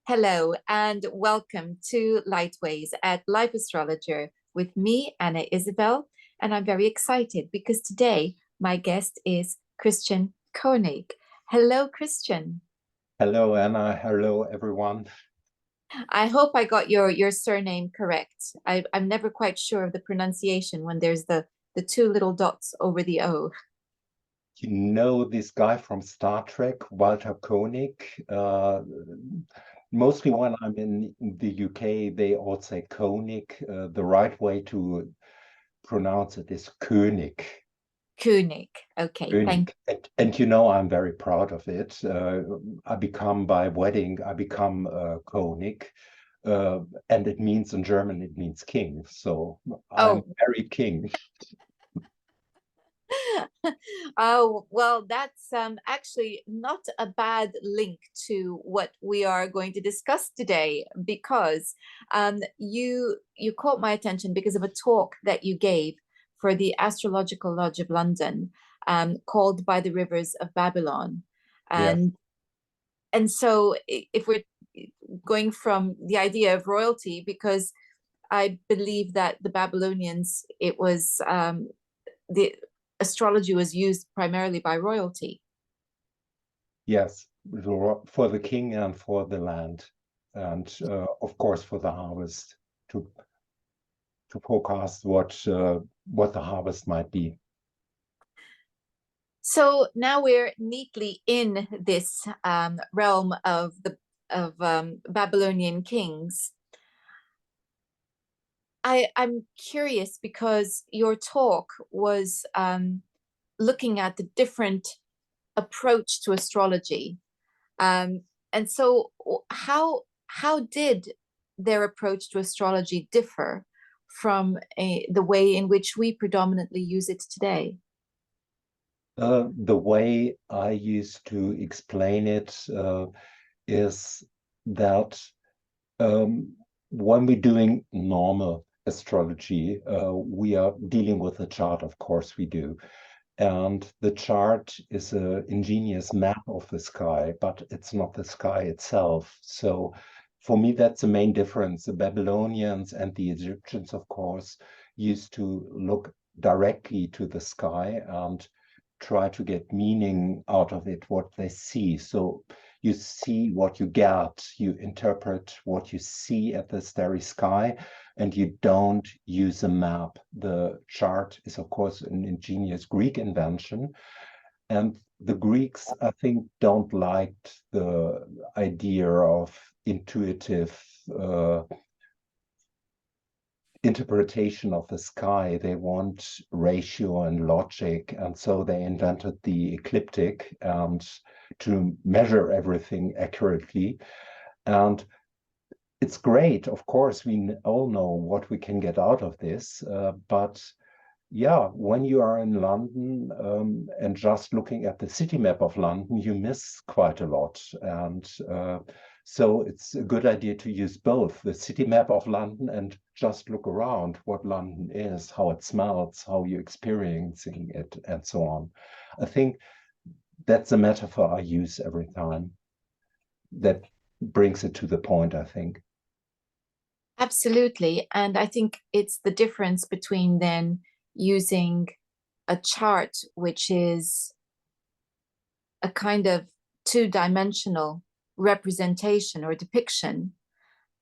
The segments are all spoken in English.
Hello and welcome to Lightways at Life Astrologer with me, Anna Isabel. And I'm very excited because today my guest is Christian König. Hello, Christian. Hello, Anna. Hello, everyone. I hope I got your surname correct. I'm never quite sure of the pronunciation when there's the two little dots over the O. You know this guy from Star Trek, Walter Koenig. Mostly when I'm in the UK, they all say Koenig. The right way to pronounce it is König. König. Okay, thank König. And you know, I'm very proud of it. By wedding, I become König. And it means in German, it means king. So I'm Oh, very king. Oh, well, that's actually not a bad link to what we are going to discuss today because you caught my attention because of a talk that you gave for the Astrological Lodge of London, called By the Rivers of Babylon. Yes. And if we're going from the idea of royalty, because I believe that the Babylonians, it was the astrology was used primarily by royalty. Yes, for the king and for the land, and of course for the harvest to forecast what the harvest might be. So now we're neatly in this realm of the Babylonian kings. I'm curious because your talk was looking at the different approach to astrology. And so how did their approach to astrology differ from the way in which we predominantly use it today? The way I used to explain it is that when we're doing normal astrology, we are dealing with a chart, of course we do. And the chart is an ingenious map of the sky, but it's not the sky itself. So for me, that's the main difference. The Babylonians and the Egyptians, of course, used to look directly to the sky and try to get meaning out of it, what they see. So you see what you get, you interpret what you see at the starry sky, and you don't use a map. The chart is, of course, an ingenious Greek invention. And the Greeks, I think, don't like the idea of intuitive interpretation of the sky. They want ratio and logic, and so they invented the ecliptic and to measure everything accurately. And it's great, of course, we all know what we can get out of this, but yeah, when you are in London and just looking at the city map of London, you miss quite a lot. And so it's a good idea to use both the city map of London and just look around what London is, how it smells, how you're experiencing it, and so on. I think that's a metaphor I use every time. That brings it to the point, I think. Absolutely. And I think it's the difference between then using a chart, which is a kind of two-dimensional representation or depiction,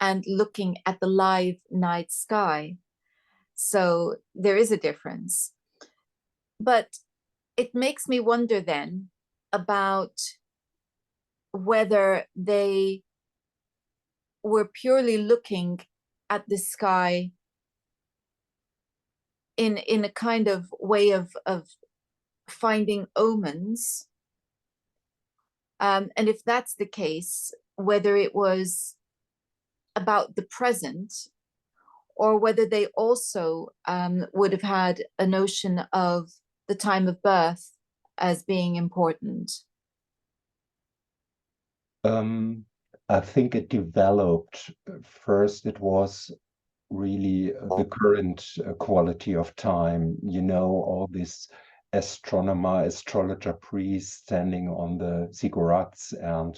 and looking at the live night sky. So there is a difference. But it makes me wonder then about whether they were purely looking at the sky in a kind of way of finding omens. And if that's the case, whether it was about the present or whether they also would have had a notion of the time of birth as being important. I think it developed. First, it was really the current quality of time. You know, all these astrologer priests standing on the ziggurats and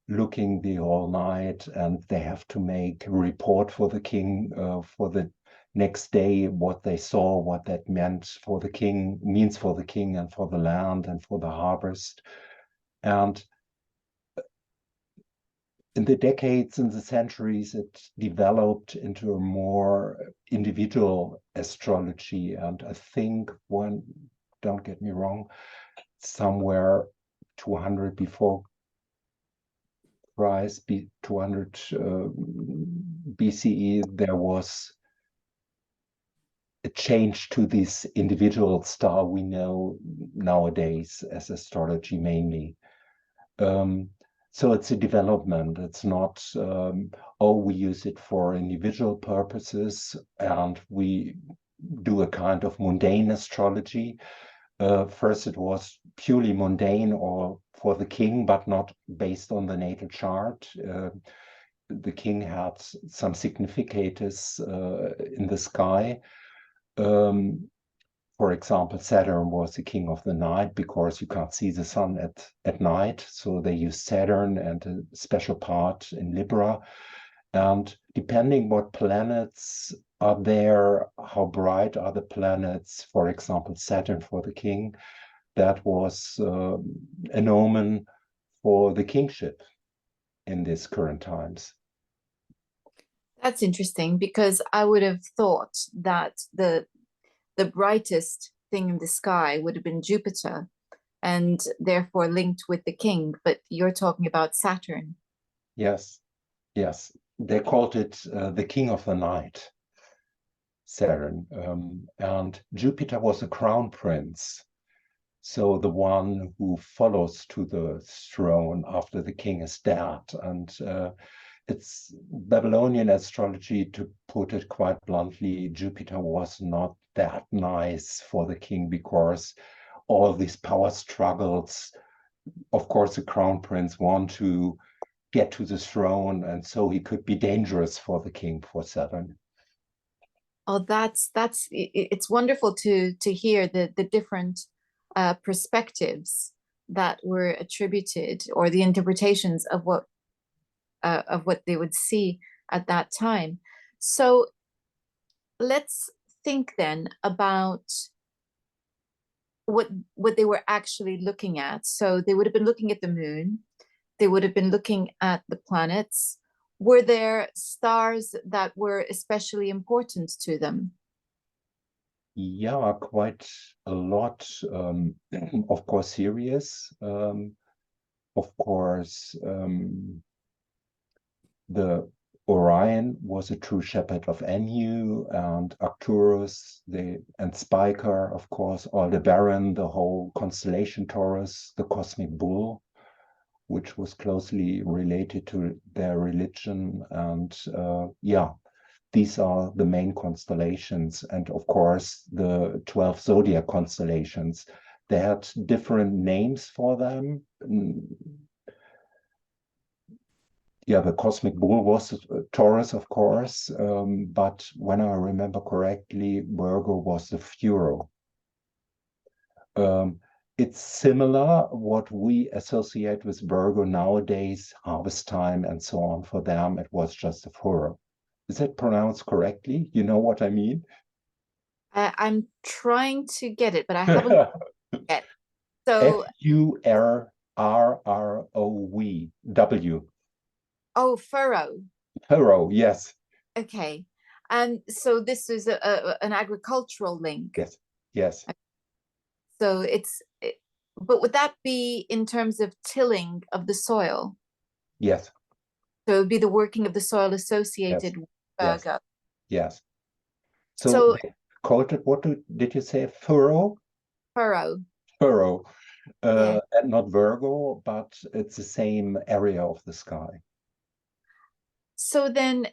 looking the whole night, and they have to make a report for the king for the next day, what they saw, what that means for the king and for the land and for the harvest. And in the decades, in the centuries, it developed into a more individual astrology. And I think don't get me wrong, somewhere 200 before Christ, 200 BCE, there was a change to this individual star we know nowadays as astrology mainly. So it's a development. It's not, we use it for individual purposes and we do a kind of mundane astrology. First, it was purely mundane or for the king, but not based on the natal chart. The king had some significators in the sky. For example, Saturn was the king of the night because you can't see the sun at night. So they use Saturn and a special part in Libra. And depending what planets are there, how bright are the planets, for example, Saturn for the king, that was an omen for the kingship in these current times. That's interesting because I would have thought that the brightest thing in the sky would have been Jupiter and therefore linked with the king, but you're talking about Saturn. Yes, yes. They called it the king of the night, Saturn. And Jupiter was a crown prince. So the one who follows to the throne after the king is dead. And it's Babylonian astrology, to put it quite bluntly, Jupiter was not that nice for the king because all these power struggles, of course, the crown prince want to get to the throne, and so he could be dangerous for the king, for Saturn. Oh, it's wonderful to hear the different perspectives that were attributed or the interpretations of what they would see at that time. So let's think then about what they were actually looking at. So they would have been looking at the moon, they would have been looking at the planets. Were there stars that were especially important to them? Yeah, quite a lot. Of course, Sirius. Of course, the Orion was a true shepherd of Anu, and Arcturus, and Spica, of course, Aldebaran, the whole constellation Taurus, the cosmic bull, which was closely related to their religion. And yeah, these are the main constellations. And of course, the 12 zodiac constellations, they had different names for them. Yeah, the cosmic bull was Taurus, of course, but when I remember correctly, Virgo was the Furor. It's similar what we associate with Virgo nowadays, harvest time and so on. For them, it was just a Furor. Is it pronounced correctly? You know what I mean? I'm trying to get it, but I haven't yet. So, Furrrow. oh, furrow. Furrow, yes. Okay. And so this is an agricultural link. Yes, yes. So but would that be in terms of tilling of the soil? Yes. So it would be the working of the soil Yes. associated with Yes. Virgo. Yes. So So they called it, what did you say? Furrow? furrow. Furrow. Yeah. And not Virgo, but it's the same area of the sky. So then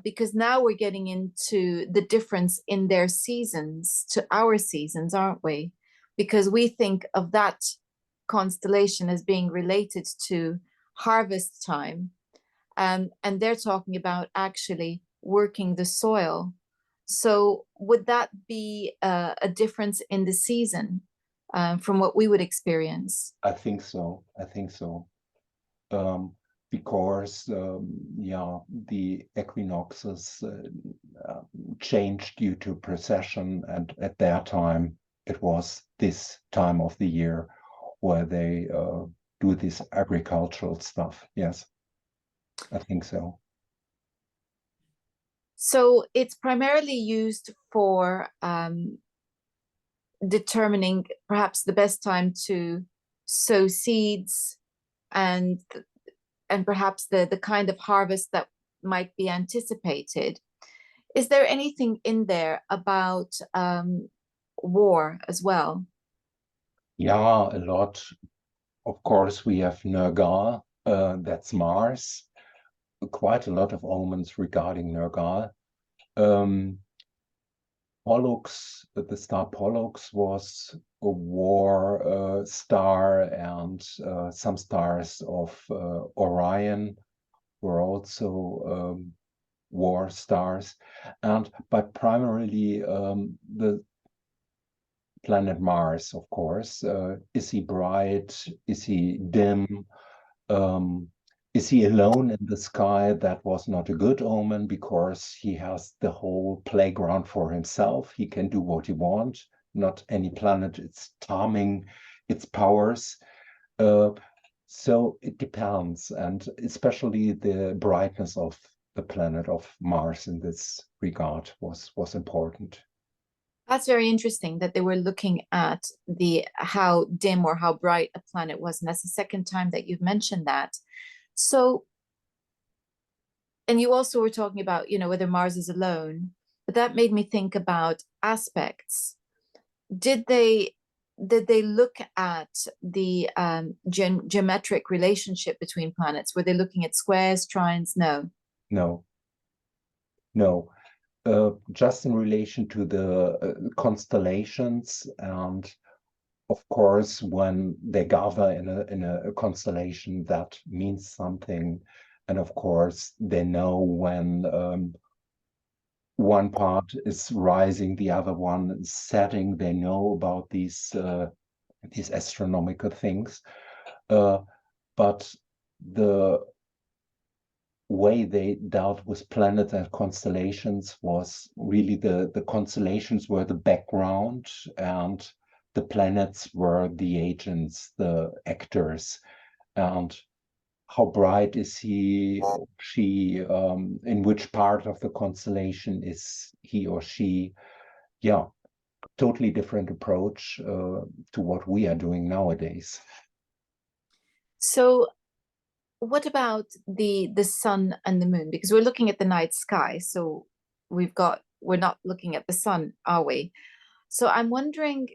because now we're getting into the difference in their seasons to our seasons, aren't we? Because we think of that constellation as being related to harvest time. And they're talking about actually working the soil. So would that be a difference in the season from what we would experience? I think so. I think so. because yeah, the equinoxes changed due to precession, and at that time it was this time of the year where they do this agricultural stuff. Yes, I think so. So it's primarily used for determining perhaps the best time to sow seeds and perhaps the kind of harvest that might be anticipated. Is there anything in there about war as well? Yeah, a lot. Of course, we have Nergal, that's Mars. Quite a lot of omens regarding Nergal. Pollux, the star Pollux was a war star, and some stars of Orion were also war stars. But primarily the planet Mars, of course. Is he bright? Is he dim? Um, is he alone in the sky? That was not a good omen, because he has the whole playground for himself. He can do what he wants. Not any planet is timing its powers. So it depends, and especially the brightness of the planet of Mars in this regard was important. That's very interesting that they were looking at the how dim or how bright a planet was, and that's the second time that you've mentioned that. So, and you also were talking about, whether Mars is alone, but that made me think about aspects. Did they look at the geometric relationship between planets? Were they looking at squares, trines? No. No, no. Just in relation to the constellations, and of course, when they gather in a constellation, that means something. And of course, they know when one part is rising, the other one is setting. They know about these astronomical things. But the way they dealt with planets and constellations was really the constellations were the background, and the planets were the agents, the actors. And how bright is he or she? In which part of the constellation is he or she? Yeah, totally different approach to what we are doing nowadays. So what about the sun and the moon? Because we're looking at the night sky, so we're not looking at the sun, are we? So I'm wondering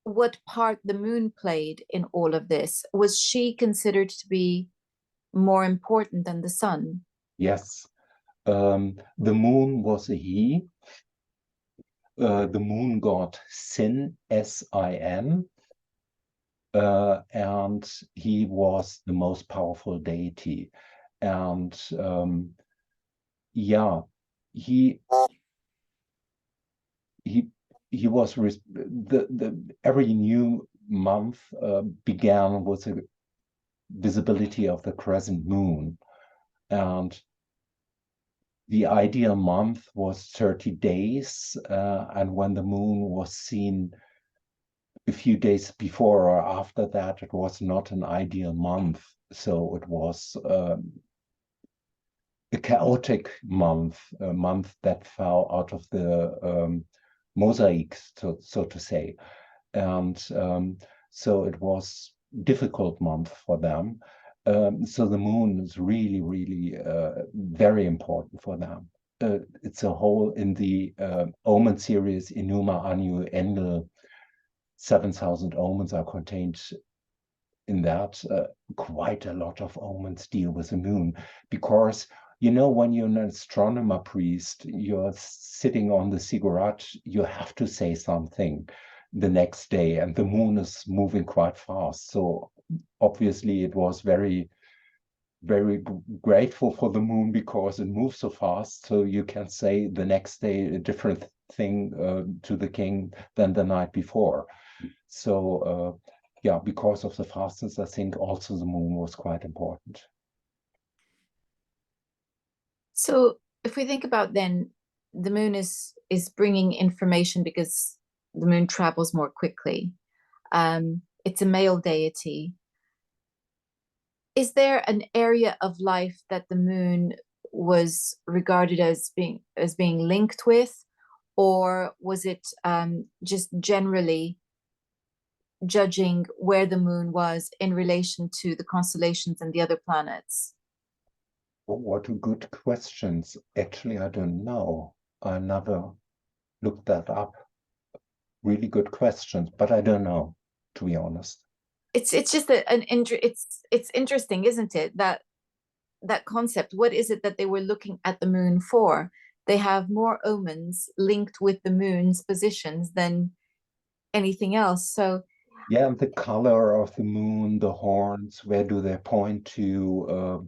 what part the moon played in all of this. Was she considered to be more important than the sun? Yes, the moon was a he. The moon god Sin, S-I-N, and he was the most powerful deity. And yeah, he he he was the every new month began with a visibility of the crescent moon, and the ideal month was 30 days, and when the moon was seen a few days before or after that, it was not an ideal month. So it was a chaotic month, a month that fell out of the mosaic, so to say. And so it was difficult month for them. So the moon is really, really very important for them. It's a whole in the Omen series, Enuma Anu Enlil, 7,000 omens are contained in that. Quite a lot of omens deal with the moon, because when you're an astronomer priest, you're sitting on the ziggurat, you have to say something the next day, and the moon is moving quite fast. So obviously it was very, very grateful for the moon, because it moves so fast. So you can say the next day a different thing to the king than the night before. So yeah, because of the fastness, I think also the moon was quite important. So if we think about then, the moon is bringing information because the moon travels more quickly. It's a male deity. Is there an area of life that the moon was regarded as being linked with, or was it just generally judging where the moon was in relation to the constellations and the other planets? What good questions. Actually, I don't know. I never looked that up. Really good questions, but I don't know, to be honest. It's just it's interesting, isn't it? That concept. What is it that they were looking at the moon for? They have more omens linked with the moon's positions than anything else. So yeah, and the color of the moon, the horns, where do they point to?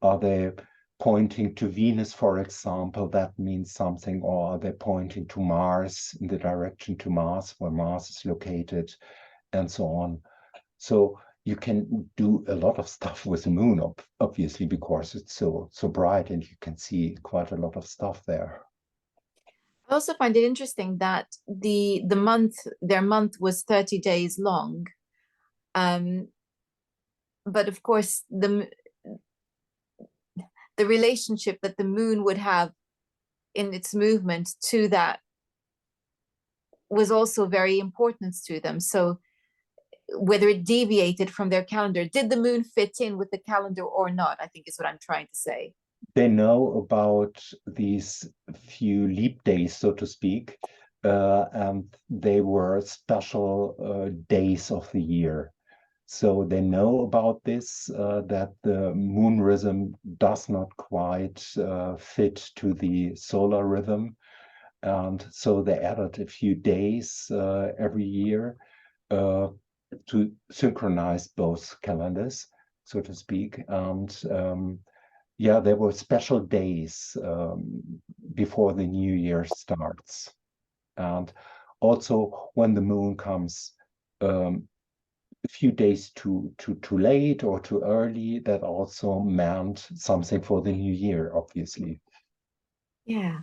Are they pointing to Venus, for example? That means something. Or are they pointing to Mars, in the direction to Mars, where Mars is located, and so on? So you can do a lot of stuff with the moon, obviously, because it's so bright and you can see quite a lot of stuff there. I also find it interesting that their month was 30 days long. Um, but of course the relationship that the moon would have in its movement to that was also very important to them. So whether it deviated from their calendar, did the moon fit in with the calendar or not, I think is what I'm trying to say. They know about these few leap days, so to speak, and they were special days of the year. So they know about this, that the moon rhythm does not quite fit to the solar rhythm. And so they added a few days every year to synchronize both calendars, so to speak. And yeah, there were special days before the new year starts. And also when the moon comes a few days too late or too early, that also meant something for the new year, obviously. Yeah.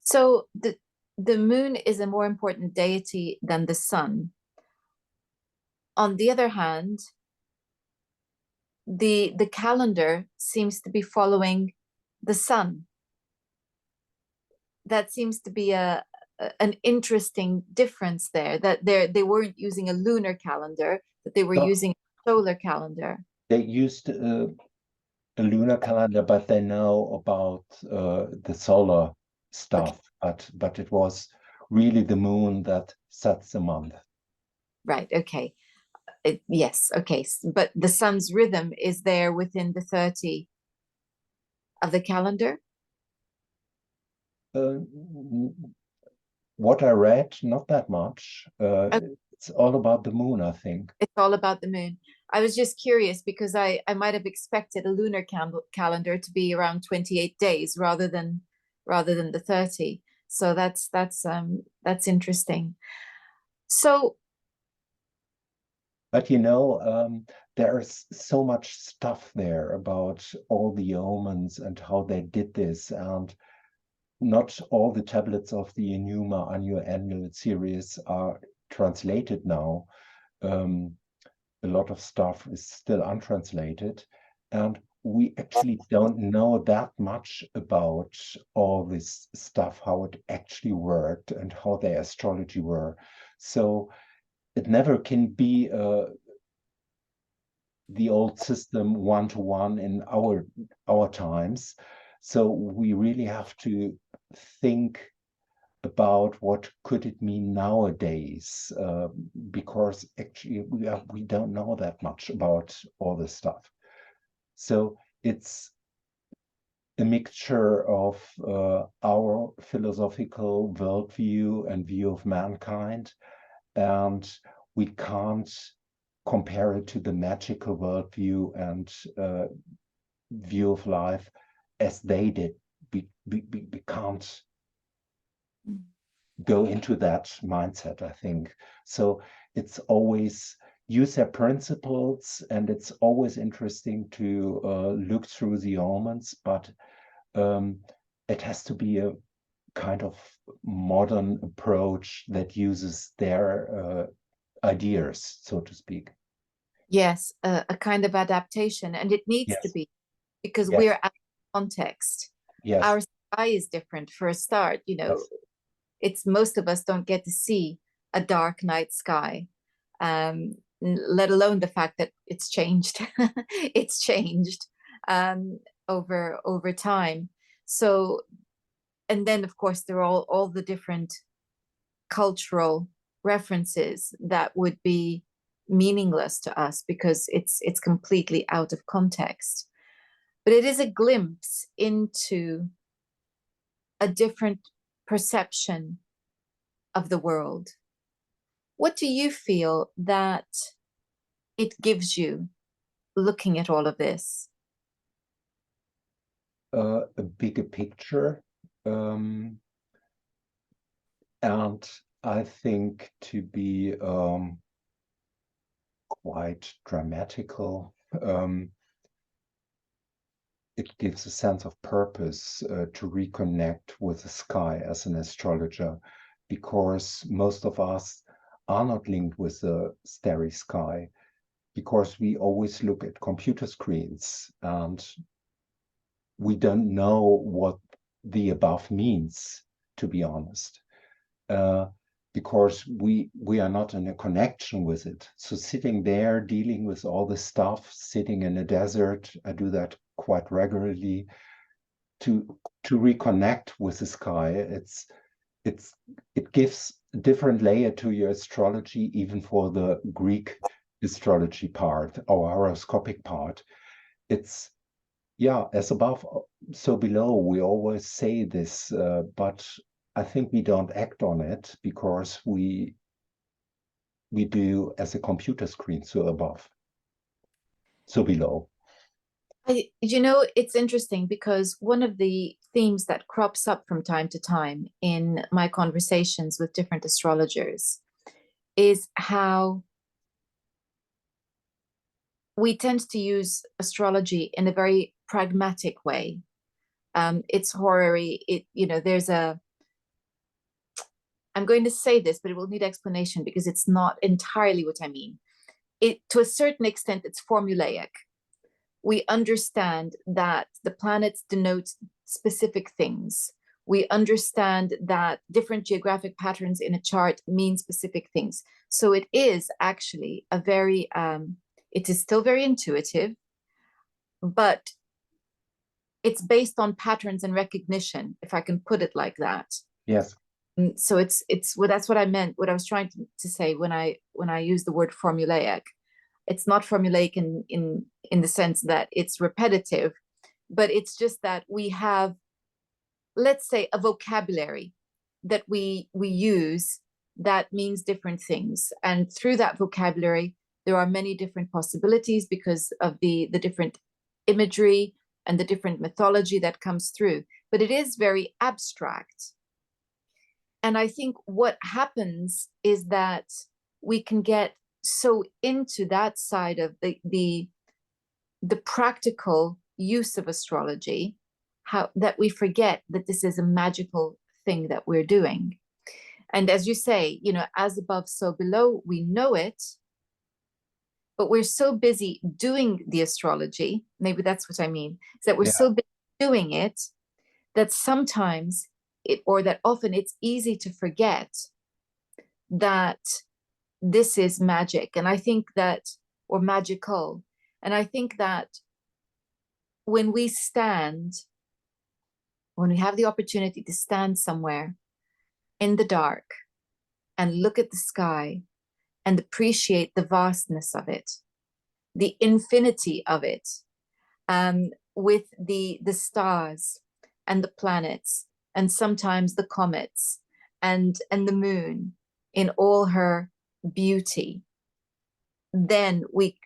So the moon is a more important deity than the sun. On the other hand, the calendar seems to be following the sun. That seems to be an interesting difference there, that they weren't using a lunar calendar, that they were No, using a solar calendar. they used a lunar calendar, but they know about the solar Okay, stuff. But it was really the moon that sets the month. right, okay. Yes, okay. But the sun's rhythm is there within the 30 of the calendar. Uh, what I read, not that much. Okay, It's all about the moon, I think. it's all about the moon. I was just curious because I might have expected a lunar calendar to be around 28 days rather than the 30. So that's interesting. So But you know, there's so much stuff there about all the omens and how they did this, and not all the tablets of the Enuma annual series are translated now. A lot of stuff is still untranslated, and we actually don't know that much about all this stuff, how it actually worked and how their astrology were. So it never can be the old system one-to-one in our times. So we really have to think about what could it mean nowadays, because actually we don't know that much about all this stuff. So it's a mixture of our philosophical worldview and view of mankind, and we can't compare it to the magical worldview and view of life as they did. We can't go into that mindset, I think. So it's always use their principles, and it's always interesting to look through the omens, but it has to be a kind of modern approach that uses their ideas, so to speak. Yes, a kind of adaptation, and it needs to Yes, be, because yes, we're out of context. yes, Our sky is different for a start. yes, It's most of us don't get to see a dark night sky, let alone the fact that it's changed. It's changed over time. So, and then of course there are all the different cultural references that would be meaningless to us because it's completely out of context. But it is a glimpse into a different perception of the world. What do you feel that it gives you looking at all of this? a bigger picture. And I think to be quite dramatical, it gives a sense of purpose to reconnect with the sky as an astrologer, because most of us are not linked with the starry sky, because we always look at computer screens and we don't know what the above means, to be honest. Because we are not in a connection with it. So sitting there dealing with all the stuff, sitting in a desert, I do that quite regularly to reconnect with the sky. It gives a different layer to your astrology, even for the Greek astrology part, or horoscopic part. It's yeah, as above, so below. We always say this, but I think we don't act on it because we do as a computer screen, so above, so below. It's interesting because one of the themes that crops up from time to time in my conversations with different astrologers is how we tend to use astrology in a very pragmatic way. It's horary. I'm going to say this, but it will need explanation because it's not entirely what I mean. To a certain extent, it's formulaic. We understand that the planets denote specific things. We understand that different geographic patterns in a chart mean specific things. So it is actually it is still very intuitive, but it's based on patterns and recognition, if I can put it like that. Yes, So well, that's what I meant, what I was trying to say when I use the word formulaic. It's not formulaic in the sense that it's repetitive, but it's just that we have, let's say, a vocabulary that we use that means different things, and through that vocabulary there are many different possibilities because of the different imagery and the different mythology that comes through, but it is very abstract. And I think what happens is that we can get so into that side of the practical use of astrology, how that we forget that this is a magical thing that we're doing. And as you say, as above, so below, we know it, but we're so busy doing the astrology. Maybe that's what I mean, is that we're yeah, so busy doing it that sometimes or that often it's easy to forget that this is magic. And I think that, or magical. And I think that when when we have the opportunity to stand somewhere in the dark and look at the sky and appreciate the vastness of it, the infinity of it, with the stars and the planets and sometimes the comets and the moon in all her beauty, then we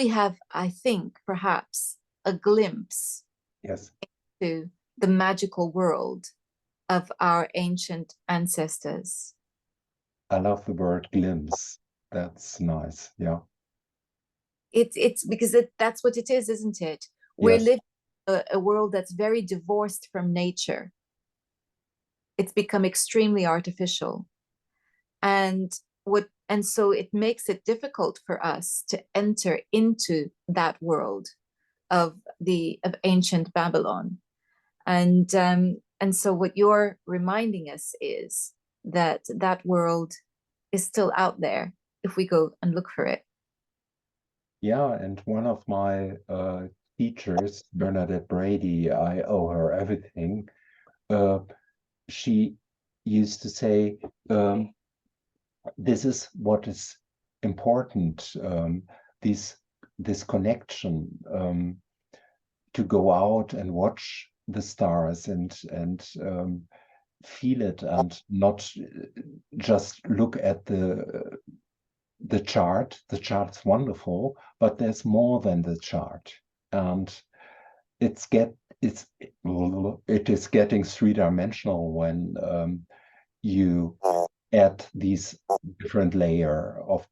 have, I think, perhaps a glimpse yes. to the magical world of our ancient ancestors. I love the word glimpse. That's nice. Yeah. It's because that's what it is, isn't it? We're Yes. living a world that's very divorced from nature. It's become extremely artificial. And so it makes it difficult for us to enter into that world of ancient Babylon. And so what you're reminding us is that that world is still out there if we go and look for it. Yeah, and one of my teachers, Bernadette Brady, I owe her everything. Uh, she used to say, this is what is important, this this connection, to go out and watch the stars and feel it, and not just look at the chart. The chart's wonderful, but there's more than the chart, and it's get it's it is getting three-dimensional when you add these different layer of,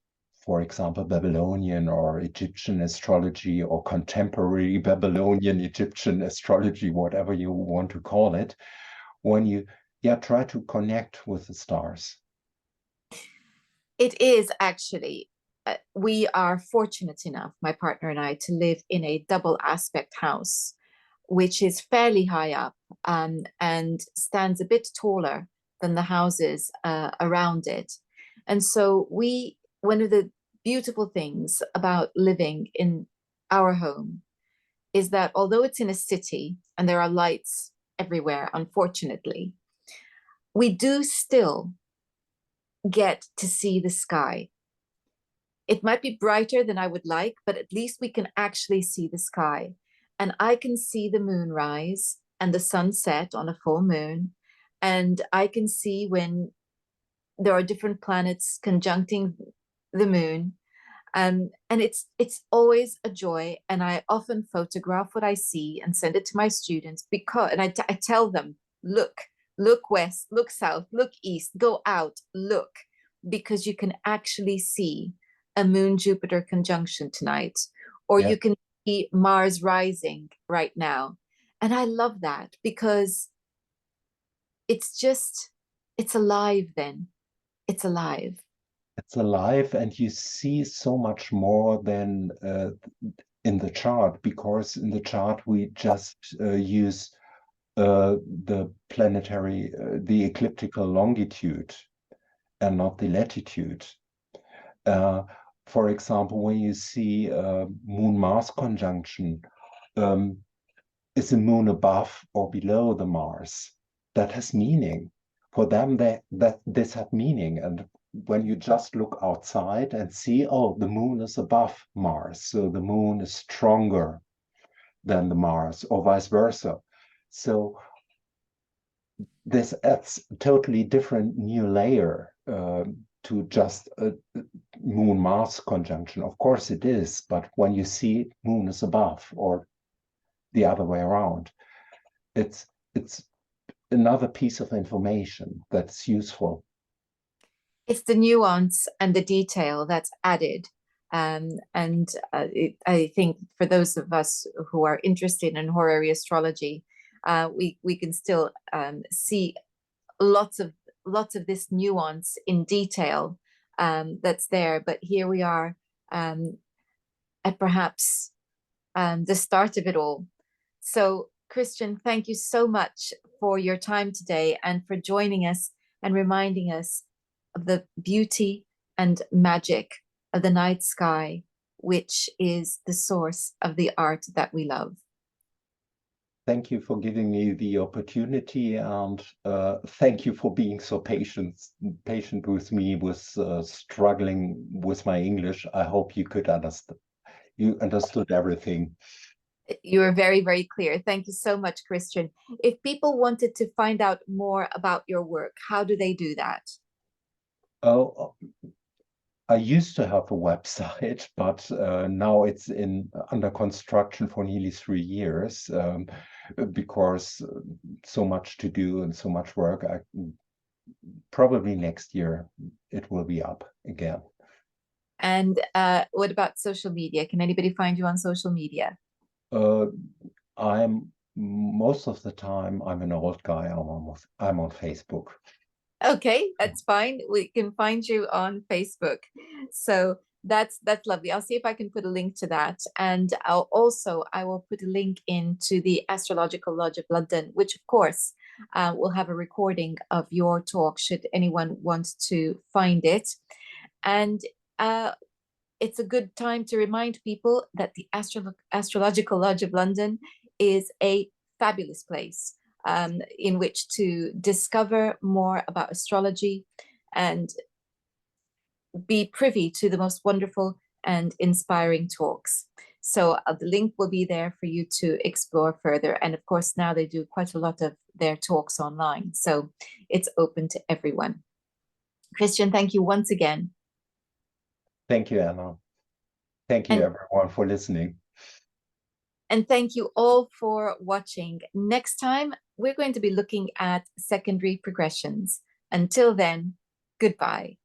for example, Babylonian or Egyptian astrology, or contemporary Babylonian Egyptian astrology, whatever you want to call it, when you try to connect with the stars. It is actually, we are fortunate enough, my partner and I, to live in a double aspect house, which is fairly high up, and stands a bit taller than the houses around it. And so one of the beautiful things about living in our home is that although it's in a city and there are lights everywhere, unfortunately, we do still get to see the sky. It might be brighter than I would like, but at least we can actually see the sky. And I can see the moon rise and the sun set on a full moon. And I can see when there are different planets conjuncting the moon. And it's always a joy. And I often photograph what I see and send it to my students because, and I tell them, look west, look south, look east, go out, look, because you can actually see a moon Jupiter conjunction tonight, or Yeah, you can see Mars rising right now. And I love that because it's just, it's alive then. It's alive. it's alive, and you see so much more than in the chart, because in the chart we just use the planetary, the ecliptical longitude, and not the latitude. Uh, for example, when you see Moon-Mars conjunction, um, is the moon above or below the Mars? That has meaning. For them, that this had meaning. And when you just look outside and see, oh, the moon is above Mars, so the moon is stronger than the Mars, or vice versa. So this adds a totally different new layer to just a moon-Mars conjunction. Of course it is, but when you see moon is above, or the other way around, it's another piece of information that's useful. It's the nuance and the detail that's added. I think for those of us who are interested in horary astrology, we can still see lots of this nuance in detail that's there. But here we are at perhaps the start of it all. So, Christian, thank you so much for your time today and for joining us and reminding us of the beauty and magic of the night sky, which is the source of the art that we love. Thank you for giving me the opportunity, and thank you for being so patient with me with struggling with my English. I hope you could understand. You understood everything. You were very, very clear. Thank you so much, Christian. If people wanted to find out more about your work, how do they do that? Oh, I used to have a website, but now it's under construction for nearly 3 years, because so much to do and so much work. Probably next year it will be up again. And what about social media? Can anybody find you on social media? Uh, I'm most of the time I'm an old guy. I'm on Facebook. Okay, that's fine. We can find you on Facebook. So that's lovely. I'll see if I can put a link to that. And I will put a link into the Astrological Lodge of London, which of course will have a recording of your talk should anyone want to find it. And uh, it's a good time to remind people that the Astrological Lodge of London is a fabulous place in which to discover more about astrology and be privy to the most wonderful and inspiring talks. So the link will be there for you to explore further. And of course, now they do quite a lot of their talks online. So it's open to everyone. Christian, thank you once again. Thank you, Anna. Thank you, And everyone, for listening. And thank you all for watching. Next time, we're going to be looking at secondary progressions. Until then, goodbye.